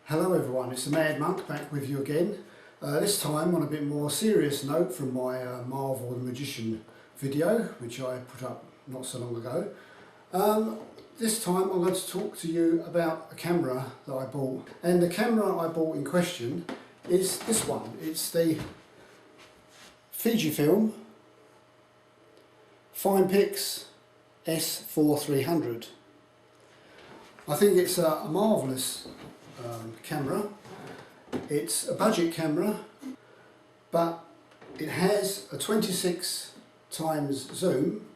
Hello everyone, it's the Mad Monk back with you again. This time on a bit more serious note from my Marvel the Magician video, which I put up not so long ago. This time I'm going to talk to you about a camera that I bought. And the camera I bought in question is this one. It's the FUJIFILM Finepix S4300. I think it's a marvellous camera. It's a budget camera, but it has a 26 times zoom.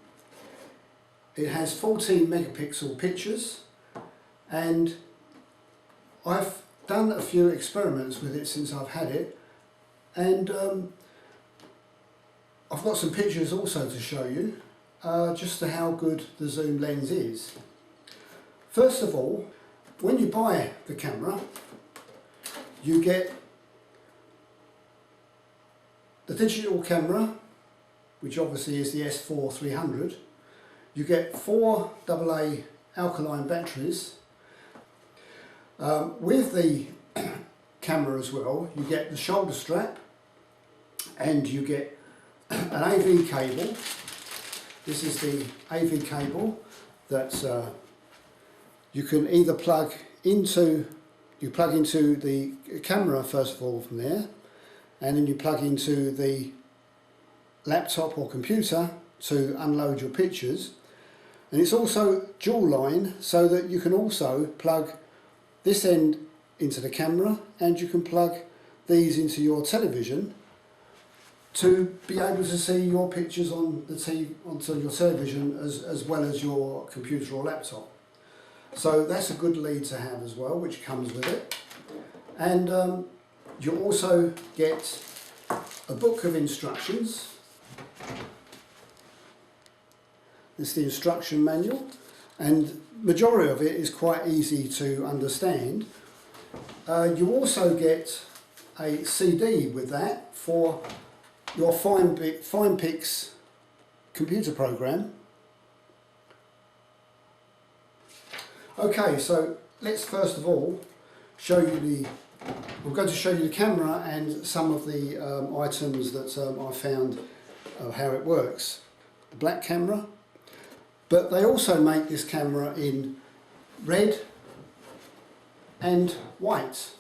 It has 14 megapixel pictures, and I've done a few experiments with it since I've had it, and I've got some pictures also to show you just to how good the zoom lens is. First of all, when you buy the camera, you get the digital camera, which obviously is the S4300. You get 4 AA alkaline batteries. With the camera as well, you get the shoulder strap, and you get an AV cable. This is the AV cable that you can either plug into the camera first of all from there, and then you plug into the laptop or computer to unload your pictures. And it's also dual line, so that you can also plug this end into the camera, and you can plug these into your television to be able to see your pictures on the onto your television as well as your computer or laptop. So that's a good lead to have as well, which comes with it. And you also get a book of instructions. This is the instruction manual, and majority of it is quite easy to understand. You also get a CD with that for your Finepix computer program. Okay, so let's first of all show you I'm going to show you the camera and some of the items that I found how it works. The black camera, but they also make this camera in red and white,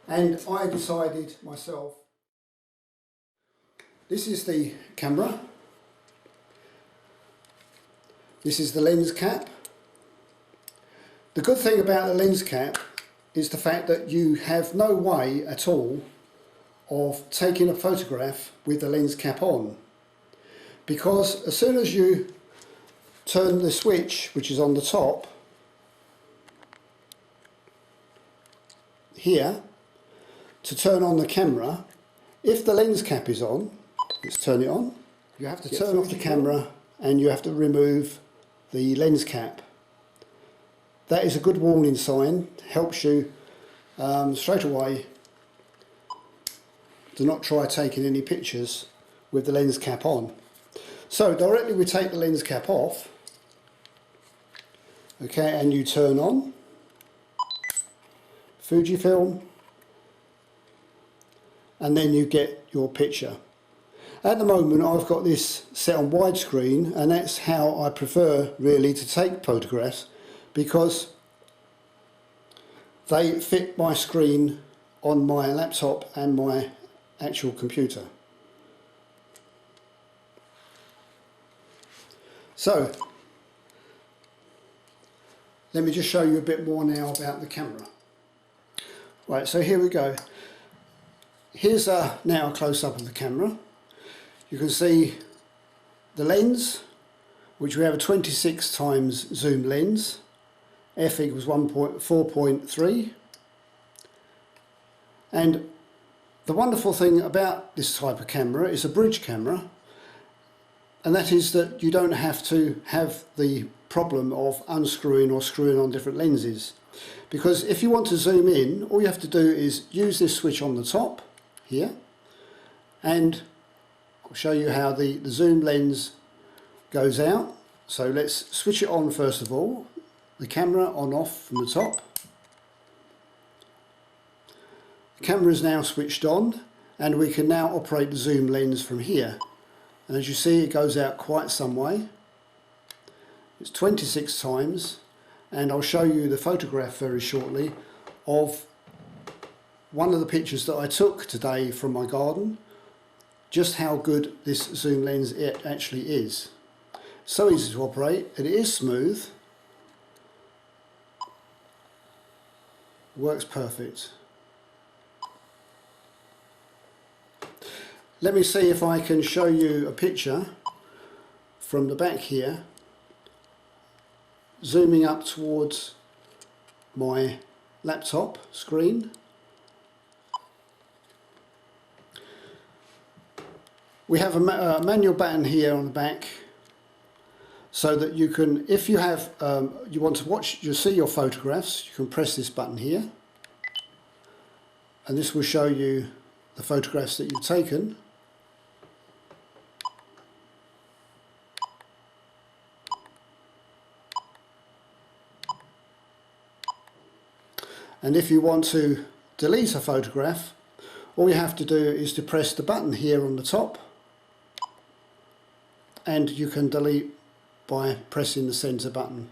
and I decided myself. This is the camera, this is the lens cap. The good thing about the lens cap is the fact that you have no way at all of taking a photograph with the lens cap on, because as soon as you turn the switch, which is on the top here, to turn on the camera, if the lens cap is on, let's turn it on, you have to turn off the camera and you have to remove the lens cap. That is a good warning sign, helps you straight away to not try taking any pictures with the lens cap on. So directly we take the lens cap off, okay, and you turn on Fuji-film, and then you get your picture. At the moment I've got this set on widescreen, and that's how I prefer really to take photographs, because they fit my screen on my laptop and my actual computer. So let me just show you a bit more now about the camera. Right, so here we go. Here's now a close-up of the camera. You can see the lens, which we have a 26 times zoom lens. F equals 4.3, and the wonderful thing about this type of camera is a bridge camera, and that is that you don't have to have the problem of unscrewing or screwing on different lenses, because if you want to zoom in, all you have to do is use this switch on the top here, and I'll show you how the zoom lens goes out. So let's switch it on first of all. The camera on off from the top, camera is now switched on and we can now operate the zoom lens from here. And as you see, it goes out quite some way. It's 26 times, and I'll show you the photograph very shortly of one of the pictures that I took today from my garden, just how good this zoom lens it actually is. So easy to operate, and it is smooth, works perfect. Let me see if I can show you a picture from the back here, zooming up towards my laptop screen. We have a manual button here on the back, so that you can, if you have, you want to watch, you see your photographs, you can press this button here, and this will show you the photographs that you've taken. And if you want to delete a photograph, all you have to do is to press the button here on the top, and you can delete by pressing the center button.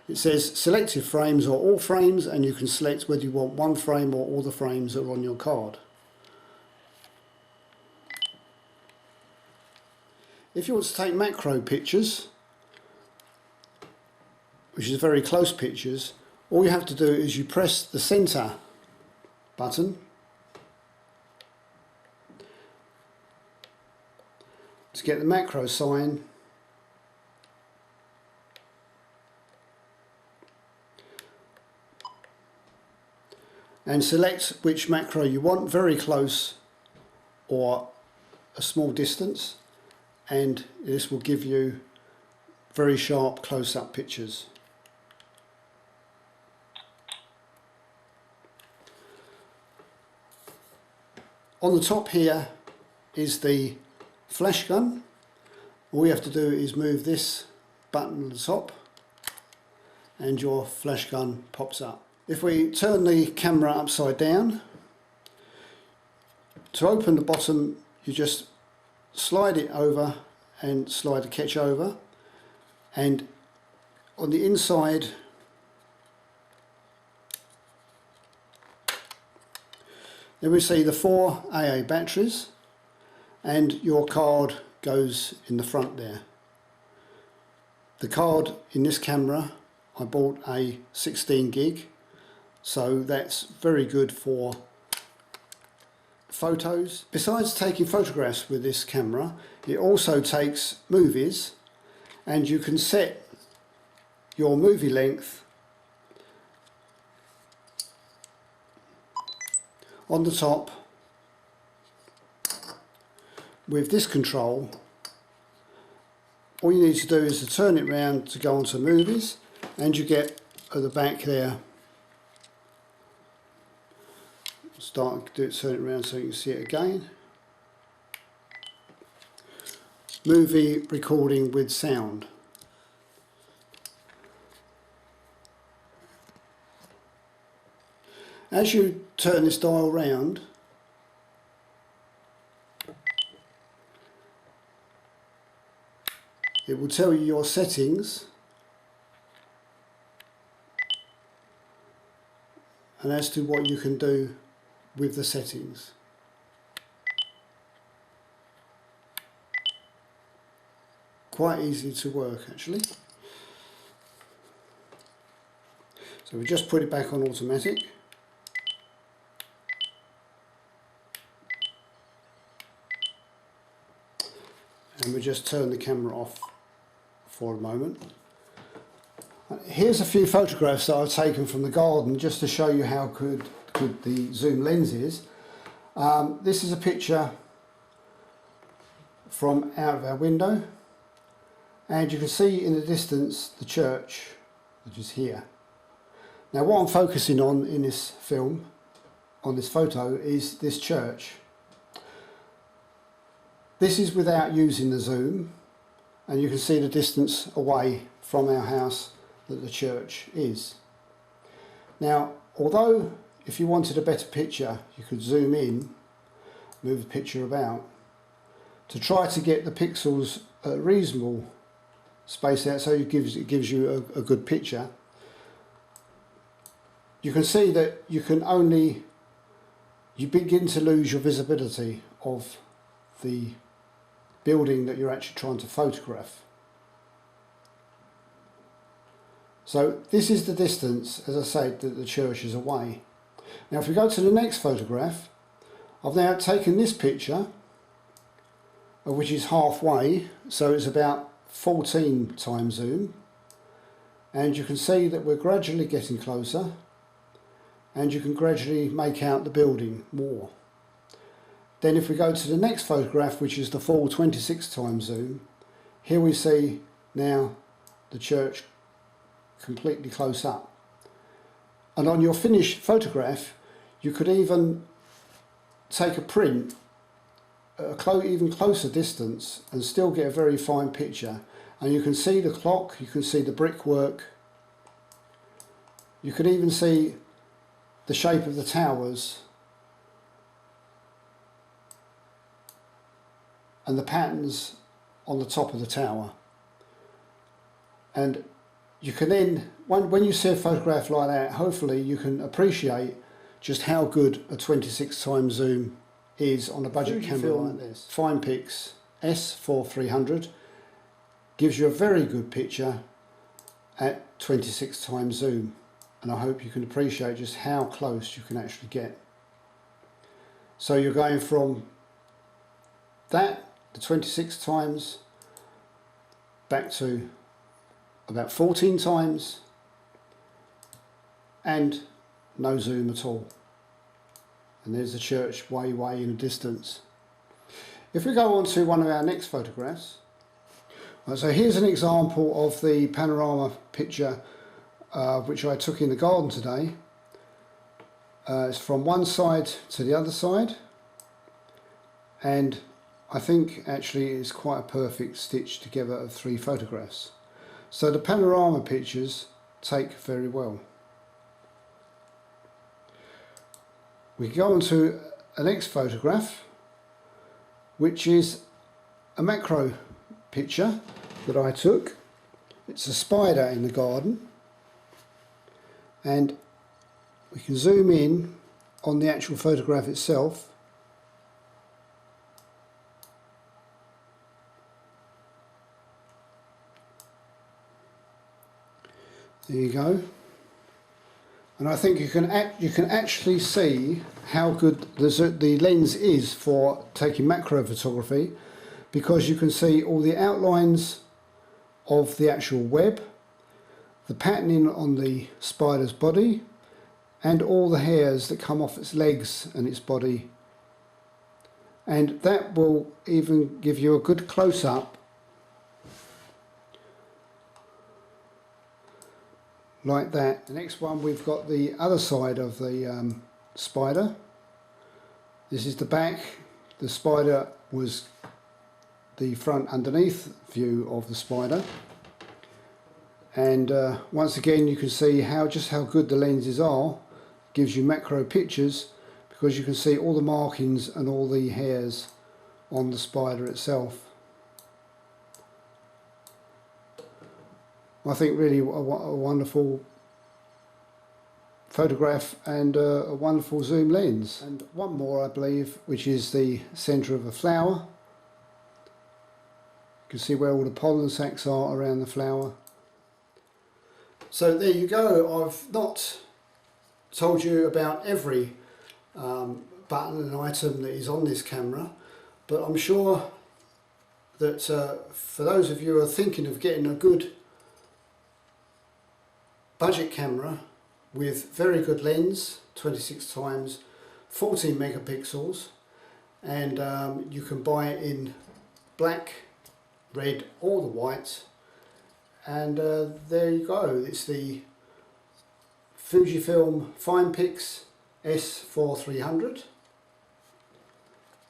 It says selected frames or all frames, and you can select whether you want one frame or all the frames that are on your card. If you want to take macro pictures, which is very close pictures, all you have to do is you press the center button to get the macro sign, and select which macro you want, very close or a small distance, and this will give you very sharp close-up pictures. On the top here is the flash gun. All you have to do is move this button at the top and your flash gun pops up. If we turn the camera upside down, to open the bottom you just slide it over and slide the catch over, and on the inside then we see the 4 AA batteries, and your card goes in the front there. The card in this camera, I bought a 16 gig, so that's very good for photos. Besides taking photographs with this camera, it also takes movies, and you can set your movie length on the top with this control. All you need to do is to turn it round to go onto movies, and you get at the back there, turn it around so you can see it again, movie recording with sound. As you turn this dial round, it will tell you your settings and as to what you can do with the settings. Quite easy to work actually. So we just put it back on automatic. And we just turn the camera off for a moment. Here's a few photographs that I've taken from the garden just to show you how good the zoom lens is. This is a picture from out of our window, and you can see in the distance the church, which is here. Now what I'm focusing on in this film, on this photo, is this church. This is without using the zoom, and you can see the distance away from our house that the church is. Now, although if you wanted a better picture, you could zoom in, move the picture about, to try to get the pixels at a reasonable space out so it gives you a good picture. You can see that you begin to lose your visibility of the building that you're actually trying to photograph. So this is the distance, as I say, that the church is away. Now if we go to the next photograph, I've now taken this picture, which is halfway, so it's about 14 times zoom, and you can see that we're gradually getting closer, and you can gradually make out the building more. Then if we go to the next photograph, which is the full 26 times zoom, here we see now the church completely close up. And on your finished photograph, you could even take a print at an even closer distance and still get a very fine picture. And you can see the clock, you can see the brickwork, you can even see the shape of the towers and the patterns on the top of the tower. And you can then, when you see a photograph like that, hopefully you can appreciate just how good a 26 times zoom is on a budget camera like this. Finepix S4300 gives you a very good picture at 26 times zoom, and I hope you can appreciate just how close you can actually get. So you're going from that, the 26 times, back to about 14 times, and no zoom at all. And there's the church way in the distance. If we go on to one of our next photographs, right, so here's an example of the panorama picture which I took in the garden today. It's from one side to the other side, and I think actually it's quite a perfect stitch together of 3 photographs. So the panorama pictures take very well. We go on to a next photograph, which is a macro picture that I took. It's a spider in the garden, and we can zoom in on the actual photograph itself. There you go. And I think you can actually see how good the lens is for taking macro photography, because you can see all the outlines of the actual web, the patterning on the spider's body, and all the hairs that come off its legs and its body. And that will even give you a good close-up like that. The next one, we've got the other side of the spider. This is the back. The spider was the front underneath view of the spider. And once again you can see just how good the lenses are. Gives you macro pictures because you can see all the markings and all the hairs on the spider itself. I think really a wonderful photograph and a wonderful zoom lens. And one more, I believe, which is the centre of a flower. You can see where all the pollen sacs are around the flower. So there you go. I've not told you about every button and item that is on this camera, but I'm sure that for those of you who are thinking of getting a good budget camera with very good lens, 26 times 14 megapixels, and you can buy it in black, red or the white, and there you go. It's the Fujifilm Finepix S4300,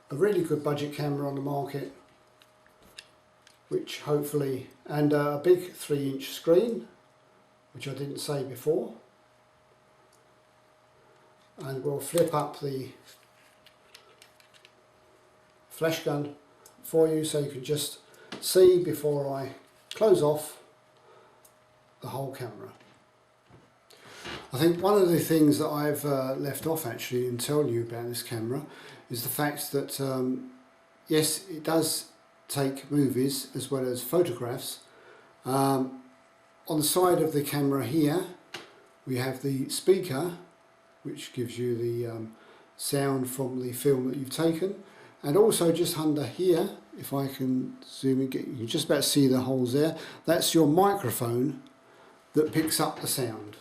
a really good budget camera on the market, which hopefully, and a big 3-inch screen, which I didn't say before. and we'll flip up the flash gun for you so you can just see before I close off the whole camera. I think one of the things that I've left off actually in telling you about this camera is the fact that yes, it does take movies as well as photographs. On the side of the camera here we have the speaker, which gives you the sound from the film that you've taken, and also just under here, if I can zoom in, you can just about see the holes there, that's your microphone that picks up the sound.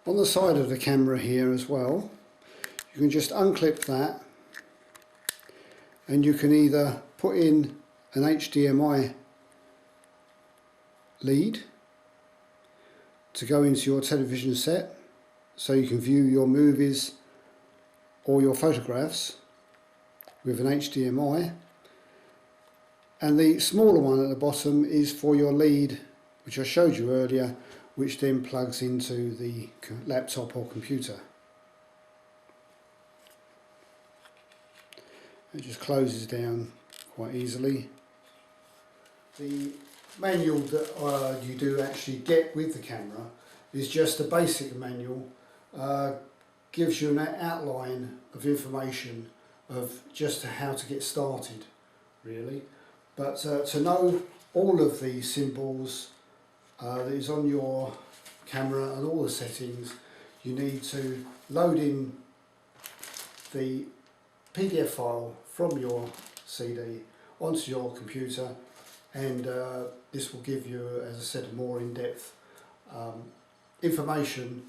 On the side of the camera here as well, you can just unclip that and you can either put in an HDMI lead to go into your television set so you can view your movies or your photographs with an HDMI, and the smaller one at the bottom is for your lead, which I showed you earlier, which then plugs into the laptop or computer. It just closes down quite easily. The manual that you do actually get with the camera is just a basic manual, gives you an outline of information of just how to get started really, but to know all of the symbols that is on your camera and all the settings, you need to load in the PDF file from your CD onto your computer, and this will give you, as I said, a more in-depth information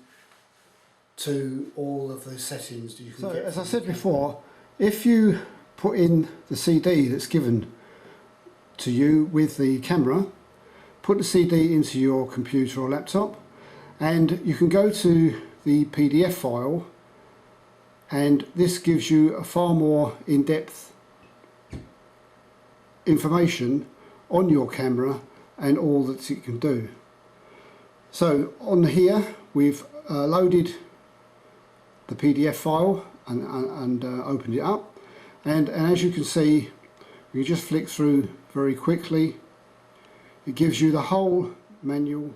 to all of the settings that you can get. As I said before, if you put in the CD that's given to you with the camera, put the CD into your computer or laptop, and you can go to the PDF file, and this gives you a far more in-depth information on your camera and all that it can do. So on here we've loaded the PDF file and opened it up, and as you can see, you just flick through very quickly. It gives you the whole manual.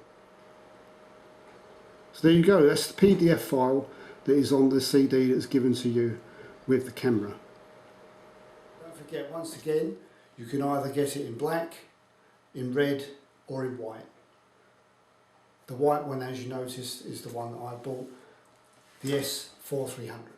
So there you go, that's the PDF file that is on the CD that's given to you with the camera. Don't forget, once again, you can either get it in black, in red or in white. The white one, as you noticed, is the one that I bought, the S4300.